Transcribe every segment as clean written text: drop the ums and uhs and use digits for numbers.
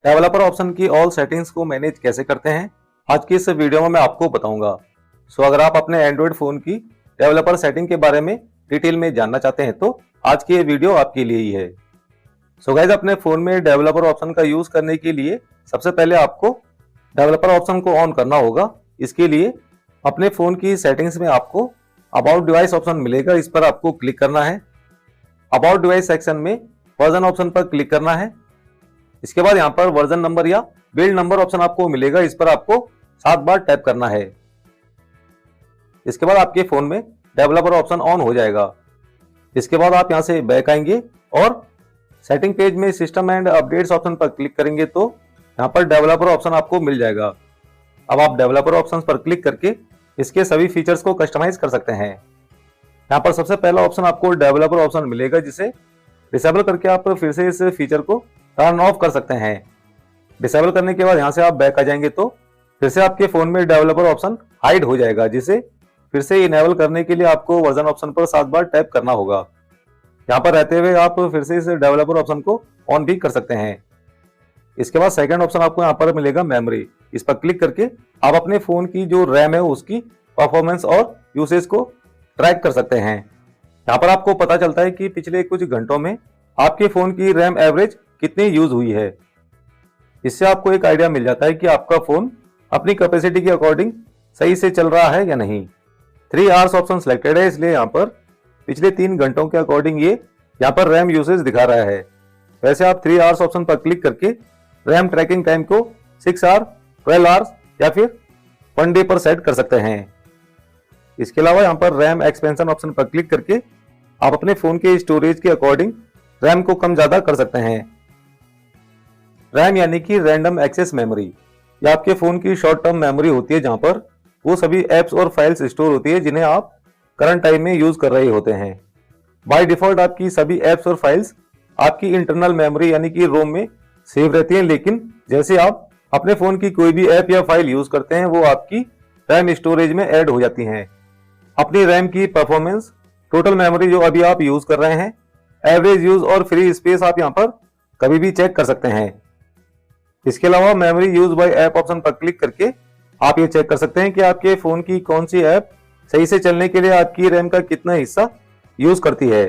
Developer option की all settings को manage कैसे करते हैं, आज की इस वीडियो में मैं आपको बताऊंगा। अगर आप अपने एंड्रॉइड फोन की डेवलपर सेटिंग के बारे में डिटेल में जानना चाहते हैं तो आज की ये वीडियो आपके लिए ही है। गाइस, अपने फोन में डेवलपर ऑप्शन का यूज करने के लिए सबसे पहले आपको डेवलपर ऑप्शन को ऑन करना होगा। इसके लिए अपने फोन की सेटिंग्स में आपको अबाउट डिवाइस ऑप्शन मिलेगा, इस पर आपको क्लिक करना है। अबाउट डिवाइस सेक्शन में वर्जन ऑप्शन पर क्लिक करना है। इसके बाद यहाँ पर वर्जन नंबर या बिल्ड नंबर ऑप्शन आपको मिलेगा, इस पर आपको 7 बार टैप करना है। इसके बाद आपके फोन में डेवलपर ऑप्शन ऑन हो जाएगा। इसके बाद आप यहाँ से बैक आएंगे और सेटिंग पेज में सिस्टम एंड अपडेट्स ऑप्शन पर क्लिक करेंगे तो यहाँ पर डेवलपर ऑप्शन आपको मिल जाएगा। अब आप डेवलपर ऑप्शन पर क्लिक करके इसके सभी फीचर्स को कस्टमाइज कर सकते हैं। यहाँ पर सबसे पहला ऑप्शन आपको डेवलपर ऑप्शन मिलेगा, जिसे डिसेबल करके आप फिर से इस फीचर को टर्न ऑफ कर सकते हैं। डिसेबल करने के बाद यहाँ से आप बैक आ जाएंगे तो फिर से आपके फोन में डेवलपर ऑप्शन हाइड हो जाएगा, जिसे फिर से इनेबल करने के लिए आपको वर्जन ऑप्शन पर 7 बार टैप करना होगा। यहाँ पर रहते हुए आप फिर से इस डेवलपर ऑप्शन को ऑन भी कर सकते हैं। इसके बाद सेकंड ऑप्शन आपको यहाँ पर मिलेगा मेमोरी। इस पर क्लिक करके आप अपने फोन की जो रैम है उसकी परफॉर्मेंस और यूसेज को ट्रैक कर सकते हैं। यहाँ पर आपको पता चलता है कि पिछले कुछ घंटों में आपके फोन की रैम एवरेज कितनी यूज हुई है। इससे आपको एक आइडिया मिल जाता है कि आपका फोन अपनी कैपेसिटी के अकॉर्डिंग सही से चल रहा है या नहीं। 3 आवर्स ऑप्शन सिलेक्टेड है, इसलिए यहाँ पर पिछले 3 घंटों के अकॉर्डिंग ये यहाँ पर रैम यूसेज दिखा रहा है। वैसे आप 3 आवर्स ऑप्शन पर क्लिक करके रैम ट्रैकिंग टाइम को 6 आवर, 12 आवर्स या फिर 1 डे पर सेट कर सकते हैं। इसके अलावा यहाँ पर रैम एक्सपेंशन ऑप्शन पर क्लिक करके आप अपने फोन के स्टोरेज के अकॉर्डिंग रैम को कम ज्यादा कर सकते हैं। रैम यानी कि रैंडम एक्सेस मेमोरी, यह आपके फोन की शॉर्ट टर्म मेमोरी होती है, जहां पर वो सभी एप्स और फाइल्स स्टोर होती है जिन्हें आप करंट टाइम में यूज कर रहे होते हैं। बाय डिफॉल्ट आपकी सभी एप्स और फाइल्स आपकी इंटरनल मेमोरी यानी कि रोम में सेव रहती हैं, लेकिन जैसे आप अपने फोन की कोई भी ऐप या फाइल यूज करते हैं वो आपकी रैम स्टोरेज में ऐड हो जाती हैं। अपनी रैम की परफॉर्मेंस, टोटल मेमोरी जो अभी आप यूज कर रहे हैं, एवरेज यूज और फ्री स्पेस आप यहाँ पर कभी भी चेक कर सकते हैं। इसके अलावा memory use by app option पर क्लिक करके आप ये चेक कर सकते हैं कि आपके फोन की कौन सी ऐप सही से चलने के लिए आपकी रैम का कितना हिस्सा यूज करती है।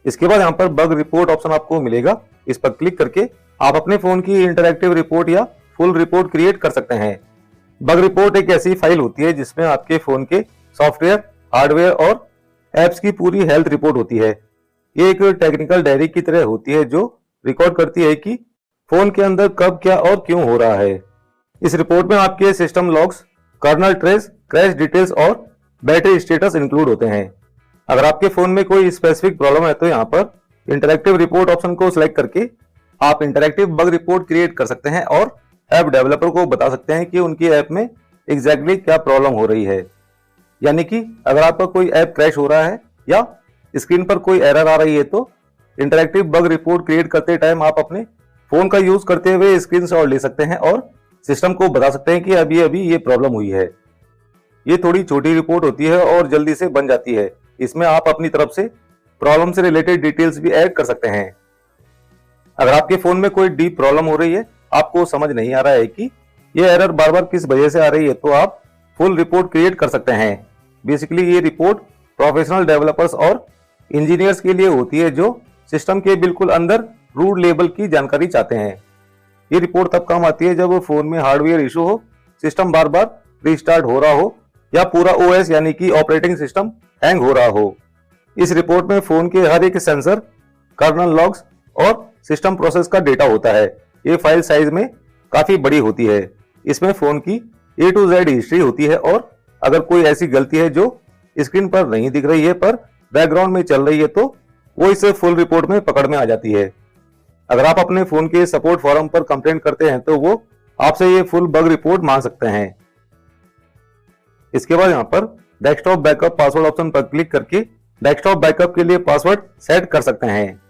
इसके बाद यहाँ पर बग रिपोर्ट ऑप्शन आपको मिलेगा, इस पर क्लिक करके आप अपने फोन की इंटरैक्टिव रिपोर्ट या फुल रिपोर्ट क्रिएट कर सकते हैं। बग रिपोर्ट एक ऐसी फाइल होती है जिसमें आपके फोन के सॉफ्टवेयर, हार्डवेयर और एप्स की पूरी हेल्थ रिपोर्ट होती है। ये एक टेक्निकल डायरी की तरह होती है जो रिकॉर्ड करती है कि फोन के अंदर कब क्या और क्यों हो रहा है। इस रिपोर्ट में आपके system logs, kernel trace, crash details और बैटरी स्टेटस इंक्लूड होते हैं। अगर आपके फोन में कोई स्पेसिफिक प्रॉब्लम है तो यहाँ पर इंटरैक्टिव रिपोर्ट ऑप्शन को सिलेक्ट करके आप इंटरैक्टिव बग रिपोर्ट क्रिएट कर सकते हैं और ऐप डेवलपर को बता सकते हैं कि उनकी ऐप में एग्जैक्टली क्या प्रॉब्लम हो रही है। यानी कि अगर आपका कोई ऐप क्रैश हो रहा है या स्क्रीन पर कोई एरर आ रही है तो इंटरैक्टिव बग रिपोर्ट क्रिएट करते टाइम आप अपने फोन का यूज करते हुए स्क्रीनशॉट ले सकते हैं और सिस्टम को बता सकते हैं कि अभी अभी ये प्रॉब्लम हुई है। ये थोड़ी छोटी रिपोर्ट होती है और जल्दी से बन जाती है। इसमें आप अपनी तरफ से प्रॉब्लम से रिलेटेड डिटेल्स भी ऐड कर सकते हैं। अगर आपके फोन में कोई डीप प्रॉब्लम हो रही है, आपको समझ नहीं आ रहा है कि ये एरर बार बार किस वजह से आ रही है, तो आप फुल रिपोर्ट क्रिएट कर सकते हैं। बेसिकली ये रिपोर्ट प्रोफेशनल डेवलपर्स और इंजीनियर्स के लिए होती है जो सिस्टम के बिल्कुल अंदर रूट लेवल की जानकारी चाहते हैं। ये रिपोर्ट तब काम आती है जब फोन में हार्डवेयर इशू हो, सिस्टम बार बार रीस्टार्ट हो रहा हो या पूरा ओएस यानी कि ऑपरेटिंग सिस्टम हैंग हो रहा हो। इस रिपोर्ट में फोन के हर एक सेंसर, कर्नल लॉग्स और सिस्टम प्रोसेस का डेटा होता है। ये फाइल साइज में काफी बड़ी होती है। इसमें फोन की A to Z हिस्ट्री होती है और अगर कोई ऐसी गलती है जो स्क्रीन पर नहीं दिख रही है पर बैकग्राउंड में चल रही है तो वो इसे फुल रिपोर्ट में पकड़ में आ जाती है। अगर आप अपने फोन के सपोर्ट फोरम पर कंप्लेंट करते हैं तो वो आपसे ये फुल बग रिपोर्ट मांग सकते हैं। इसके बाद यहाँ पर डेस्कटॉप बैकअप पासवर्ड ऑप्शन पर क्लिक करके डेस्कटॉप बैकअप के लिए पासवर्ड सेट कर सकते हैं।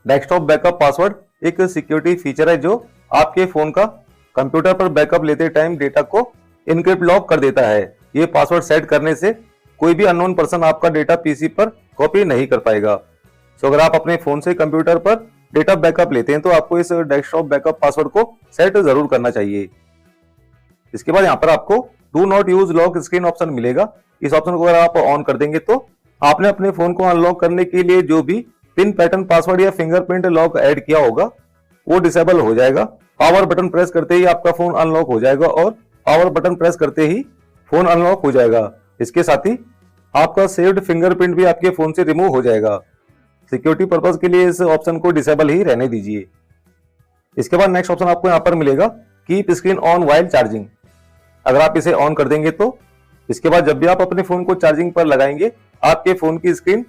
डेस्कटॉप बैकअप पासवर्ड एक सिक्योरिटी फीचर है जो आपके फोन का कंप्यूटर पर बैकअप लेते टाइम डेटा को इनक्रिप्ट लॉक कर देता है। ये पासवर्ड सेट करने से कोई भी अननोन पर्सन आपका डेटा पीसी पर कॉपी नहीं कर पाएगा। अगर आप अपने फोन से कंप्यूटर पर डेटा बैकअप लेते हैं तो आपको इस डेस्कटॉप बैकअप पासवर्ड को सेट जरूर करना चाहिए। इसके बाद यहाँ पर आपको do not use lock screen option मिलेगा। इस ऑप्शन को अगर आप ऑन कर देंगे तो आपने अपने फोन को अनलॉक करने के लिए जो भी पिन पैटर्न पासवर्ड या फिंगरप्रिंट लॉक ऐड किया होगा वो डिसेबल हो जाएगा। पावर बटन प्रेस करते ही आपका फोन अनलॉक हो जाएगा और पावर बटन प्रेस करते ही फोन अनलॉक हो जाएगा। इसके साथ ही आपका सेव्ड फिंगरप्रिंट भी आपके फोन से रिमूव हो जाएगा। सिक्योरिटी पर्पज के लिए इस ऑप्शन को डिसेबल ही रहने दीजिए। इसके बाद नेक्स्ट ऑप्शन आपको यहाँ पर मिलेगा keep screen on while charging. अगर आप इसे ऑन कर देंगे तो इसके बाद जब भी आप अपने फोन को चार्जिंग पर लगाएंगे आपके फोन की स्क्रीन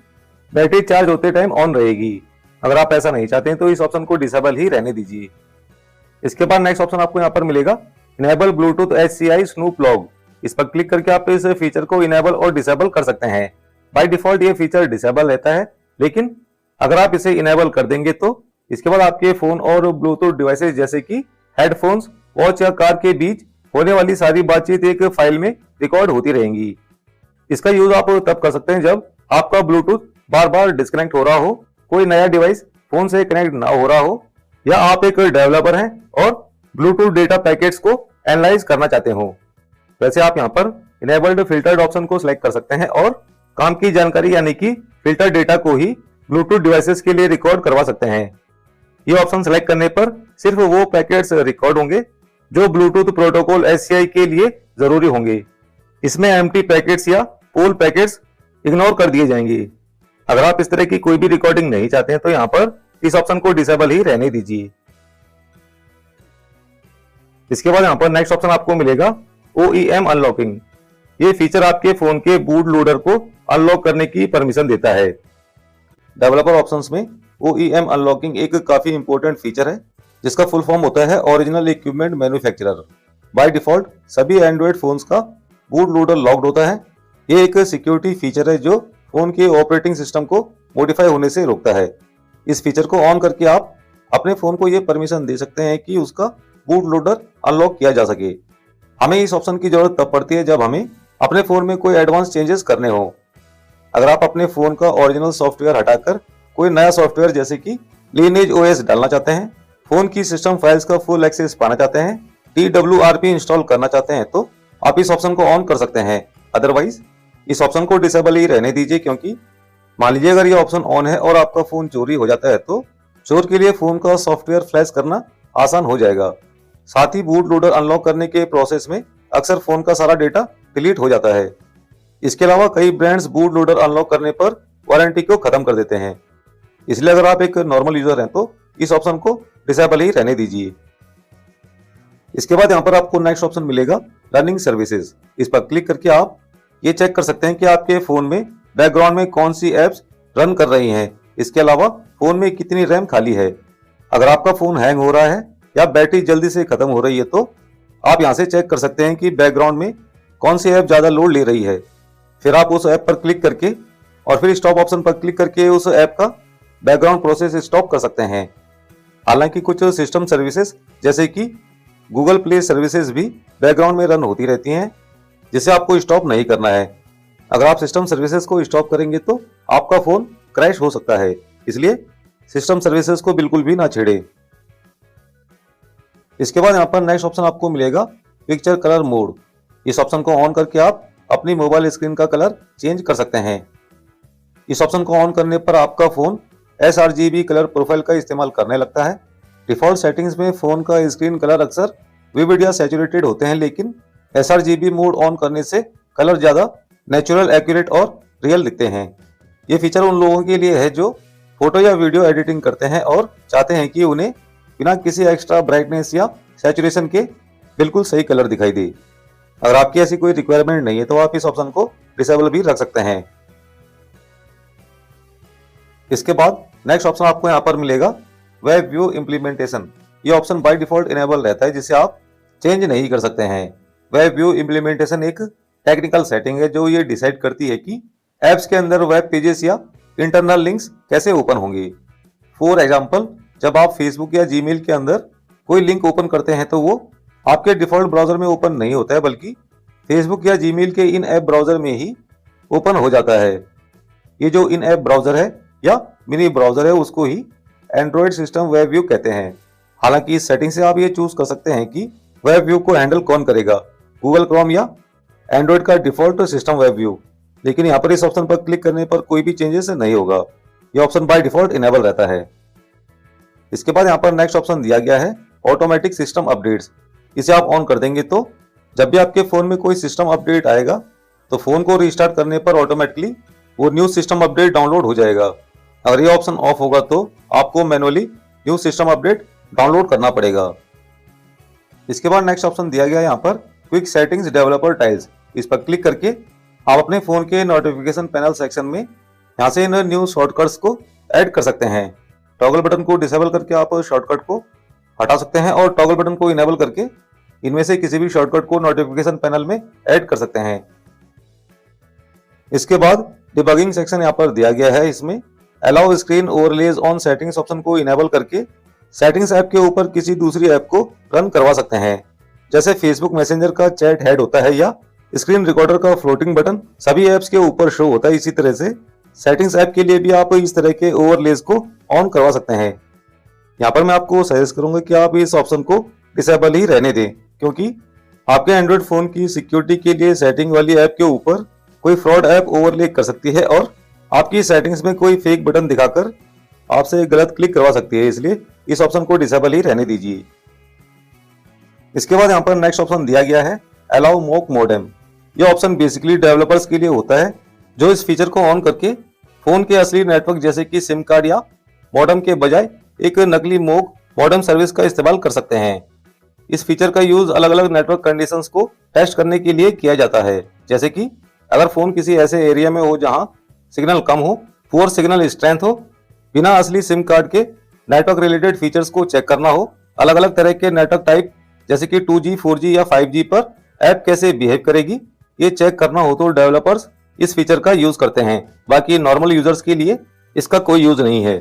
बैटरी चार्ज होते टाइम ऑन रहेगी। अगर आप ऐसा नहीं चाहते हैं तो इस ऑप्शन को डिसेबल ही रहने दीजिए। इसके बाद नेक्स्ट ऑप्शन आपको यहाँ पर मिलेगा enable Bluetooth HCI snoop log. इस पर क्लिक करके आप इस फीचर को इनेबल और डिसेबल कर सकते हैं। बाय डिफॉल्ट ये फीचर डिसेबल रहता है, लेकिन अगर आप इसे इनेबल कर देंगे तो इसके बाद आपके फोन और ब्लूटूथ डिवाइसेस जैसे कि हेडफोन्स, वॉच या कार के बीच होने वाली सारी बातचीत एक फाइल में रिकॉर्ड होती रहेंगी। इसका यूज आप तब कर सकते हैं जब आपका ब्लूटूथ बार बार डिस्कनेक्ट हो रहा हो, कोई नया डिवाइस फोन से कनेक्ट ना हो रहा हो, या आप एक डेवलपर हैं और ब्लूटूथ डेटा पैकेट्स को एनालाइज करना चाहते हो। वैसे आप यहाँ पर इनेबल्ड फिल्टर्ड ऑप्शन को सिलेक्ट कर सकते हैं और काम की जानकारी यानी कि फिल्टर डेटा को ही ब्लूटूथ डिवाइसेस के लिए रिकॉर्ड करवा सकते हैं। ये ऑप्शन सेलेक्ट करने पर सिर्फ वो पैकेट्स रिकॉर्ड होंगे जो ब्लूटूथ प्रोटोकॉल HCI के लिए जरूरी होंगे। इसमें एम्प्टी पैकेट्स या पोल पैकेट्स इग्नोर कर दिए जाएंगे। अगर आप इस तरह की कोई भी रिकॉर्डिंग नहीं चाहते हैं तो यहाँ पर इस ऑप्शन को डिसेबल ही रहने दीजिए। इसके बाद यहाँ पर नेक्स्ट ऑप्शन आपको मिलेगा OEM अनलॉकिंग। ये फीचर आपके फोन के बूट लोडर को अनलॉक करने की परमिशन देता है। डेवलपर ऑप्शंस में OEM अनलॉकिंग एक काफी इंपॉर्टेंट फीचर है जिसका फुल फॉर्म होता है original equipment manufacturer. By default सभी एंड्रॉइड फोन्स का बूट लोडर लॉक्ड होता है। ये एक सिक्योरिटी फीचर है जो फोन के ऑपरेटिंग सिस्टम को मॉडिफाई होने से रोकता है। इस फीचर को ऑन करके आप अपने फोन को यह परमिशन दे सकते हैं कि उसका बूट लोडर अनलॉक किया जा सके। हमें इस ऑप्शन की जरूरत तब पड़ती है जब हमें अपने फोन में कोई एडवांस चेंजेस करने हो। अगर आप अपने फोन का ओरिजिनल सॉफ्टवेयर हटाकर कोई नया सॉफ्टवेयर जैसे कि Lineage OS डालना चाहते हैं, फोन की सिस्टम फाइल्स का फुल एक्सेस पाना चाहते हैं, TWRP इंस्टॉल करना चाहते हैं तो आप इस ऑप्शन को ऑन कर सकते हैं। अदरवाइज इस ऑप्शन को डिसेबल ही रहने दीजिए, क्योंकि मान लीजिए अगर ये ऑप्शन ऑन है और आपका फोन चोरी हो जाता है तो चोर के लिए फोन का सॉफ्टवेयर फ्लैश करना आसान हो जाएगा। साथ ही बूट लोडर अनलॉक करने के प्रोसेस में अक्सर फोन का सारा डेटा डिलीट हो जाता है। इसके अलावा कई ब्रांड्स बूट लोडर अनलॉक करने पर वारंटी को खत्म कर देते हैं। इसलिए अगर आप एक नॉर्मल यूजर हैं तो इस ऑप्शन को डिसेबल ही रहने दीजिए। इसके बाद यहाँ पर आपको नेक्स्ट ऑप्शन मिलेगा रनिंग सर्विसेज। इस पर क्लिक करके आप ये चेक कर सकते हैं कि आपके फोन में बैकग्राउंड में कौन सी एप्स रन कर रही हैं। इसके अलावा फोन में कितनी रैम खाली है। अगर आपका फोन हैंग हो रहा है या बैटरी जल्दी से खत्म हो रही है तो आप यहाँ से चेक कर सकते हैं कि बैकग्राउंड में कौन सी ऐप ज्यादा लोड ले रही है। फिर आप उस ऐप पर क्लिक करके और फिर स्टॉप ऑप्शन पर क्लिक करके उस ऐप का बैकग्राउंड प्रोसेस स्टॉप कर सकते हैं। हालांकि कुछ सिस्टम सर्विसेज जैसे कि गूगल प्ले सर्विसेज भी बैकग्राउंड में रन होती रहती हैं, जिसे आपको स्टॉप नहीं करना है। अगर आप सिस्टम सर्विसेज को स्टॉप करेंगे तो आपका फोन क्रैश हो सकता है, इसलिए सिस्टम सर्विसेज को बिल्कुल भी ना छेड़े। इसके बाद यहाँ पर नेक्स्ट ऑप्शन आपको मिलेगा पिक्चर कलर मोड। इस ऑप्शन को ऑन करके आप अपनी मोबाइल स्क्रीन का कलर चेंज कर सकते हैं। इस ऑप्शन को ऑन करने पर आपका फोन sRGB कलर प्रोफाइल का इस्तेमाल करने लगता है। डिफॉल्ट सेटिंग्स में फोन का स्क्रीन कलर अक्सर विविड या सैचुरेटेड होते हैं, लेकिन sRGB मोड ऑन करने से कलर ज्यादा नेचुरल, एक्यूरेट और रियल दिखते हैं। ये फीचर उन लोगों के लिए है जो फोटो या वीडियो एडिटिंग करते हैं और चाहते हैं कि उन्हें बिना किसी एक्स्ट्रा ब्राइटनेस या सैचुरेशन के बिल्कुल सही कलर दिखाई दे। अगर आपकी ऐसी कोई रिक्वायरमेंट नहीं है तो आप इस ऑप्शन को डिसेबल भी रख सकते हैं। इसके बाद नेक्स्ट ऑप्शन आपको यहाँ पर मिलेगा वेब व्यू इम्प्लीमेंटेशन। ये ऑप्शन बाय डिफॉल्ट इनेबल रहता है, जिसे आप चेंज नहीं कर सकते हैं। वेब व्यू इम्प्लीमेंटेशन एक टेक्निकल सेटिंग है जो ये डिसाइड करती है कि एप्स के अंदर वेब पेजेस या इंटरनल लिंक्स कैसे ओपन होंगे। फॉर एग्जाम्पल, जब आप फेसबुक या जीमेल के अंदर कोई लिंक ओपन करते हैं तो वो आपके डिफॉल्ट ब्राउजर में ओपन नहीं होता है, बल्कि फेसबुक या जीमेल के इन ऐप ब्राउजर में ही ओपन हो जाता है। ये जो इन ऐप ब्राउजर है या मिनी ब्राउजर है उसको ही एंड्रॉइड सिस्टम वेब व्यू कहते हैं। हालांकि इस सेटिंग से आप ये चूज कर सकते हैं कि वेब व्यू को हैंडल कौन करेगा, गूगल क्रोम या एंड्रॉइड का डिफॉल्ट सिस्टम वेब व्यू। लेकिन यहाँ पर इस ऑप्शन पर क्लिक करने पर कोई भी चेंजेस नहीं होगा, यह ऑप्शन बाय डिफॉल्ट इनेबल रहता है। इसके बाद यहाँ पर नेक्स्ट ऑप्शन दिया गया है ऑटोमेटिक सिस्टम अपडेट्स। इसे आप ऑन कर देंगे तो जब भी आपके फोन में कोई सिस्टम अपडेट आएगा तो फोन को रीस्टार्ट करने पर ऑटोमेटिकली वो न्यू सिस्टम अपडेट डाउनलोड हो जाएगा। अगर ये ऑप्शन ऑफ होगा तो आपको manually new system update download करना पड़ेगा। इसके बाद नेक्स्ट ऑप्शन दिया गया है यहाँ पर क्विक सेटिंग्स डेवलपर टाइल्स। इस पर क्लिक करके आप अपने फोन के नोटिफिकेशन पैनल सेक्शन में यहाँ से इन न्यू शॉर्टकट्स को ऐड कर सकते हैं। टॉगल बटन को डिसेबल करके आप शॉर्टकट को हटा सकते हैं और टॉगल बटन को इनेबल करके इनमें से किसी भी शॉर्टकट को नोटिफिकेशन पैनल में ऐड कर सकते हैं। इसके बाद डिबगिंग सेक्शन यहाँ पर दिया गया है। इसमें allow screen overlays on settings option को इनेबल करके सेटिंग्स ऐप के ऊपर किसी दूसरी ऐप को रन करवा सकते हैं। जैसे फेसबुक मैसेंजर का चैट हेड होता है या स्क्रीन रिकॉर्डर का फ्लोटिंग बटन सभी ऐप्स के ऊपर शो होता है, इसी तरह से सेटिंग्स ऐप के लिए भी आप इस तरह के ओवरलेज को ऑन करवा सकते हैं। यहाँ पर मैं आपको सजेस्ट करूंगा कि आप इस ऑप्शन को डिसेबल ही रहने दें, क्योंकि आपके एंड्रॉइड फोन की सिक्योरिटी के लिए सेटिंग वाली ऐप के ऊपर कोई फ्रॉड ऐप ओवरले कर सकती है और आपकी सेटिंग्स में कोई फेक बटन दिखाकर आपसे गलत क्लिक करवा सकती है। इसलिए इस ऑप्शन को डिसेबल ही रहने दीजिए। इसके बाद यहाँ पर नेक्स्ट ऑप्शन दिया गया है अलाउ मॉक मॉडेम। यह ऑप्शन बेसिकली डेवलपर्स के लिए होता है जो इस फीचर को ऑन करके फोन के असली नेटवर्क जैसे कि सिम कार्ड या मॉडेम के बजाय एक नकली मॉक मॉडेम सर्विस का इस्तेमाल कर सकते हैं। इस फीचर का यूज अलग अलग नेटवर्क कंडीशंस को टेस्ट करने के लिए किया जाता है, जैसे कि अगर फोन किसी ऐसे एरिया में हो जहां सिग्नल कम हो, पुअर सिग्नल स्ट्रेंथ हो, बिना असली सिम कार्ड के नेटवर्क रिलेटेड फीचर्स को चेक करना हो, अलग अलग तरह के नेटवर्क टाइप जैसे कि 2G, 4G या 5G पर ऐप कैसे बिहेव करेगी, ये चेक करना हो तो डेवलपर्स इस फीचर का यूज करते हैं। बाकी नॉर्मल यूजर्स के लिए इसका कोई यूज नहीं है।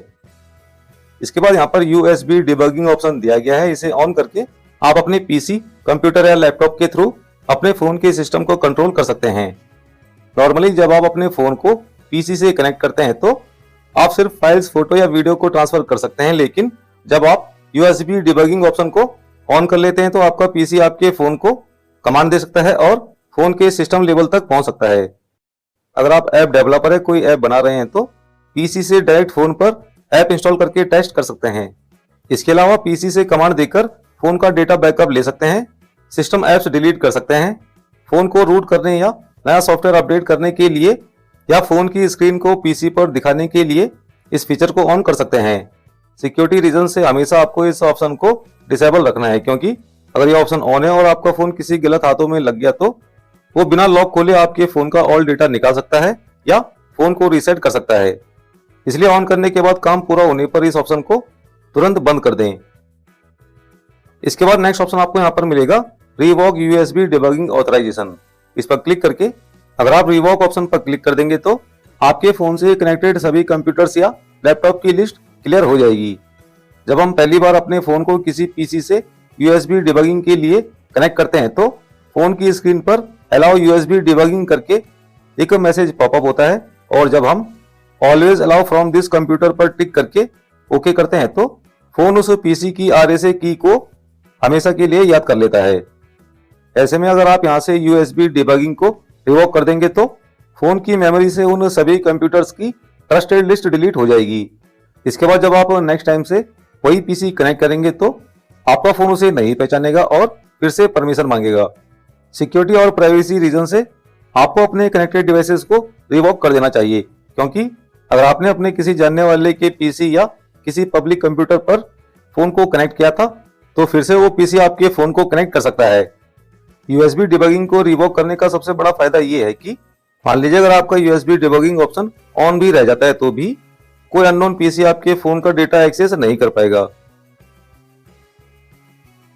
इसके बाद यहाँ पर USB डिबगिंग ऑप्शन दिया गया है। इसे ऑन करके आप अपने पीसी, कंप्यूटर या लैपटॉप के थ्रू अपने फोन के सिस्टम को कंट्रोल कर सकते हैं। नॉर्मली जब आप अपने फोन को पीसी से कनेक्ट करते हैं तो आप सिर्फ फाइल्स, फोटो या वीडियो को ट्रांसफर कर सकते हैं, लेकिन जब आप USB डिबगिंग ऑप्शन को ऑन कर लेते हैं तो आपका पीसी आपके फोन को कमांड दे सकता है और फोन के सिस्टम लेवल तक पहुंच सकता है। अगर आप ऐप डेवलपर है, कोई ऐप बना रहे हैं तो पीसी से डायरेक्ट फोन पर ऐप इंस्टॉल करके टेस्ट कर सकते हैं। इसके अलावा पीसी से कमांड देकर फोन का डेटा बैकअप ले सकते हैं, सिस्टम ऐप्स डिलीट कर सकते हैं, फोन को रूट करने या नया सॉफ्टवेयर अपडेट करने के लिए या फोन की स्क्रीन को पीसी पर दिखाने के लिए इस फीचर को ऑन कर सकते हैं। सिक्योरिटी रीजन से हमेशा आपको इस ऑप्शन को डिसेबल रखना है, क्योंकि अगर ये ऑप्शन ऑन है और आपका फोन किसी गलत हाथों में लग गया तो वो बिना लॉक खोले आपके फोन का ऑल डेटा निकाल सकता है या फोन को रीसेट कर सकता है। इसलिए ऑन करने के बाद काम पूरा होने पर इस ऑप्शन को तुरंत बंद कर दें। इसके बाद नेक्स्ट ऑप्शन आपको यहाँ पर मिलेगा रिवॉक USB डिबगिंग ऑथराइजेशन। इस पर क्लिक करके अगर आप रिवॉक ऑप्शन पर क्लिक कर देंगे तो आपके फोन से कनेक्टेड सभी कंप्यूटर्स या लैपटॉप की लिस्ट क्लियर हो जाएगी। जब हम पहली बार अपने फोन को किसी पीसी से USB डिबगिंग के लिए कनेक्ट करते हैं तो फोन की स्क्रीन पर अलाउ USB डिबगिंग करके एक मैसेज पॉपअप होता है और जब हम always allow from this computer पर टिक करके ओके करते हैं तो फोन उस पीसी की RSA की को हमेशा के लिए याद कर लेता है। ऐसे में अगर आप यहाँ से USB डिबगिंग को रिवॉक कर देंगे तो फोन की मेमोरी से उन सभी कंप्यूटर्स की ट्रस्टेड लिस्ट डिलीट हो जाएगी। इसके बाद जब आप नेक्स्ट टाइम से वही पीसी कनेक्ट करेंगे तो आपका फोन उसे नहीं पहचानेगा और फिर से परमिशन मांगेगा। सिक्योरिटी और प्राइवेसी रीजन से आपको अपने कनेक्टेड डिवाइसेस को रिवॉक कर देना चाहिए, क्योंकि अगर आपने अपने किसी जानने वाले के पीसी या किसी पब्लिक कंप्यूटर पर फोन को कनेक्ट किया था तो फिर से वो पीसी आपके फोन को कनेक्ट कर सकता है। USB डिबगिंग को रिवॉक करने का सबसे बड़ा फायदा ये है कि मान लीजिए अगर आपका USB डिबगिंग ऑप्शन ऑन भी रह जाता है तो भी कोई अननोन पीसी आपके फोन का डेटा एक्सेस नहीं कर पाएगा।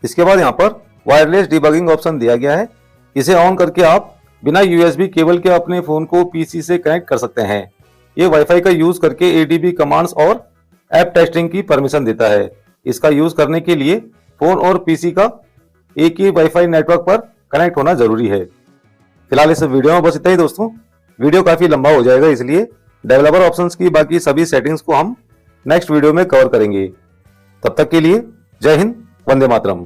इसके बाद यहाँ पर वायरलेस डिबगिंग ऑप्शन दिया गया है। इसे ऑन करके आप बिना USB केबल के अपने फोन को पीसी से कनेक्ट कर सकते हैं। ये वाईफाई का यूज करके ADB कमांड्स और ऐप टेस्टिंग की परमिशन देता है। इसका यूज करने के लिए फोन और पीसी का एक ही वाईफाई नेटवर्क पर कनेक्ट होना जरूरी है। फिलहाल इस वीडियो में बस इतना ही दोस्तों। वीडियो काफी लंबा हो जाएगा, इसलिए डेवलपर ऑप्शंस की बाकी सभी सेटिंग्स को हम नेक्स्ट वीडियो में कवर करेंगे। तब तक के लिए जय हिंद, वंदे मातरम।